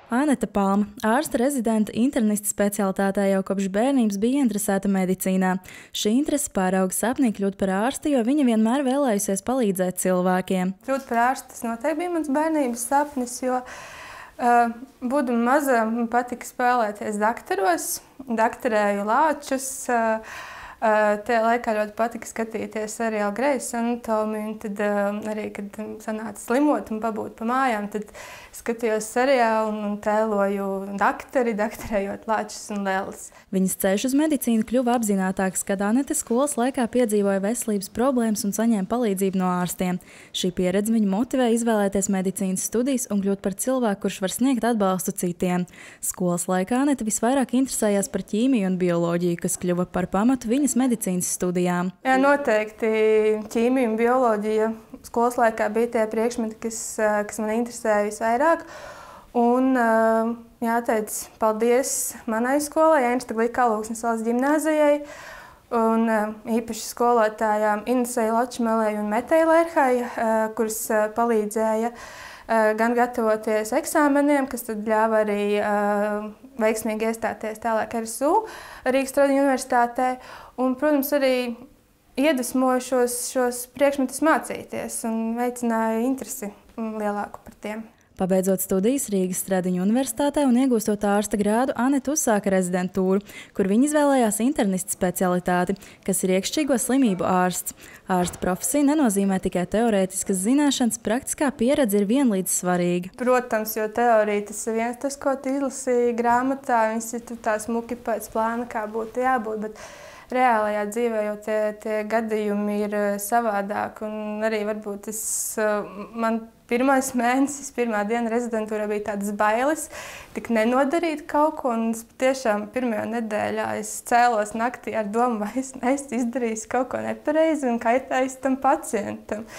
Aneta Palma, ārsta rezidenta internista specialitātē jau kopš bērnības bija interesēta medicīnā. Šī interese pārauga sapnī kļūt par ārsti, jo viņa vienmēr vēlējusies palīdzēt cilvēkiem. Kļūt par ārstu tas noteikti bija mans bērnības sapnis, jo būdama maza, man patika spēlēties daktaros, daktarēju lāčus. Tajā laikā ļoti patika skatīties seriālu Grejas anatomiju, un tad arī, kad sanāca slimot un pabūt pa mājām, tad skatījos seriālu un tēloju daktarējot lāčus un lēles. Viņas ceļš uz medicīnu kļuva apzinātāks, kad Anete skolas laikā piedzīvoja veselības problēmas un saņēma palīdzību no ārstiem. Šī pieredze viņu motivēja izvēlēties medicīnas studijas un kļūt par cilvēku, kurš var sniegt atbalstu citiem. Skolas laikā Anete visvairāk interesējās par ķīmiju un bioloģiju, kas kļuva par pamatu viņas medicīnas studijām. Jā, noteikti ķīmija un bioloģija skolas laikā bija tie priekšmeti, kas man interesēja visvairāk. Un jāteic paldies manai skolai, Ernsta Glika Alūksnes valsts ģimnāzijai, un īpaši skolotājām Inesei Ločmelei un Metei Lērhai, kuras palīdzēja gan gatavoties eksāmeniem, kas tad ļāva arī veiksmīgi iestāties tālāk RSU Rīgas Tradiņu universitātē, un, protams, arī iedvesmoja šos priekšmetus mācīties un veicināja interesi lielāku par tiem. Pabeidzot studijas Rīgas Tradiņu universitātē un iegūstot ārsta grādu, Anete uzsāka rezidentūru, kur viņa izvēlējās internista specialitāti, kas ir iekšķīgo slimību ārsts. Ārsta profesija nenozīmē tikai teorētiskas zināšanas, praktiskā pieredze ir vienlīdz svarīga. Protams, jo teorija tas ir viens tas, ko tu izlasīji grāmatā, viņas ir tā smuki pēc plāna, kā būtu jābūt, bet reālajā dzīvē jau tie gadījumi ir savādāk, un arī varbūt man pirmais mēnesis, pirmā diena rezidentūrā bija tādas bailes, tik nenodarīt kaut ko, un tiešām pirmajā nedēļā es cēlos naktī ar domu, vai es izdarīju kaut ko nepareizi un kaitēju tam pacientam.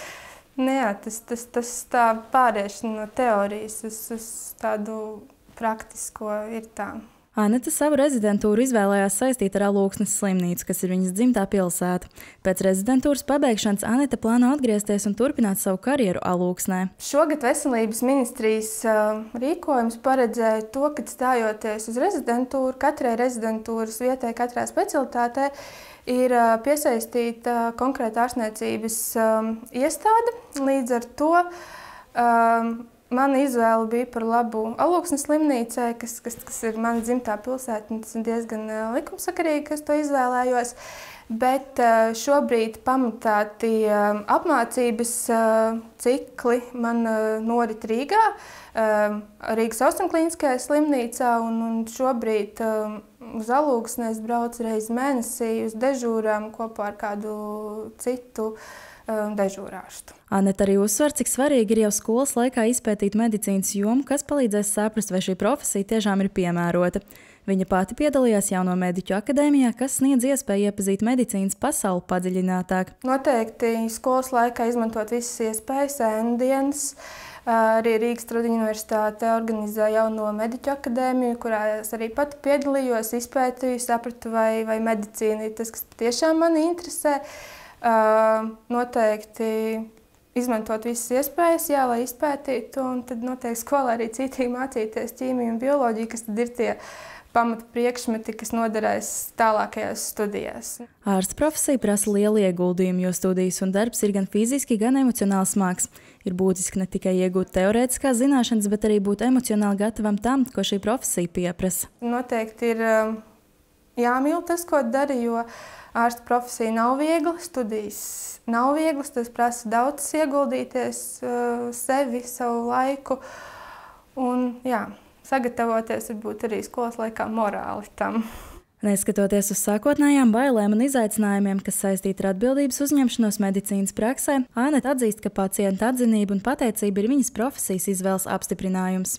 Jā, tas tā pāriešana no teorijas uz tādu praktisko ir tā. Anete savu rezidentūru izvēlējās saistīt ar Alūksnes slimnīcu, kas ir viņas dzimtā pilsēta. Pēc rezidentūras pabeigšanas Anete plāno atgriezties un turpināt savu karjeru Alūksnē. Šogad Veselības ministrijas rīkojums paredzēja to, ka stājoties uz rezidentūru, katrai rezidentūras vietai, katrā specialitātē ir piesaistīta konkrēta ārstniecības iestāde. Līdz ar to mana izvēle bija par labu Alūksnes slimnīcai, kas ir mana dzimtā pilsēta, un tas ir diezgan likumsakarīgi, ka es to izvēlējos. Bet šobrīd pamatā tie apmācības cikli man norit Rīgā, Rīgas Austrumklīniskajā slimnīcā, un šobrīd uz Alūksni es braucu reizi mēnesī uz dežūrām kopā ar kādu citu dežūrārstu. Anete arī uzsver, cik svarīgi ir jau skolas laikā izpētīt medicīnas jomu, kas palīdzēs saprast, vai šī profesija tiešām ir piemērota. Viņa pati piedalījās Jauno mediķu akadēmijā, kas sniedz iespēju iepazīt medicīnas pasauli padziļinātāk. Noteikti skolas laikā izmantot visas iespējas, ēndienas. Arī Rīgas Tradiņu universitāte organizē Jauno mediķu akadēmiju, kurā es arī pati piedalījos, izpētīju, sapratu, vai medicīna ir tas, kas tiešām mani interesē. Noteikti izmantot visas iespējas, jā, lai izpētītu, un tad noteikti skolā arī cītīgi mācīties ķīmiju un bioloģiju, kas tad ir tie pamata priekšmeti, kas noderēs tālākajās studijās. Ārsta profesija prasa lielu ieguldījumu, jo studijas un darbs ir gan fiziski, gan emocionāli smags. Ir būtiski ne tikai iegūt teorētiskās zināšanas, bet arī būt emocionāli gatavam tam, ko šī profesija pieprasa. Noteikti ir jāmīl tas, ko dara, jo ārsta profesija nav viegla, studijas nav vieglas, tas prasa daudz ieguldīties sevi, savu laiku un, jā, sagatavoties varbūt arī skolas laikā morāli tam. Neskatoties uz sākotnējām bailēm un izaicinājumiem, kas saistīti ar atbildības uzņemšanos medicīnas praksē, Anete atzīst, ka pacienta atzinība un pateicība ir viņas profesijas izvēles apstiprinājums.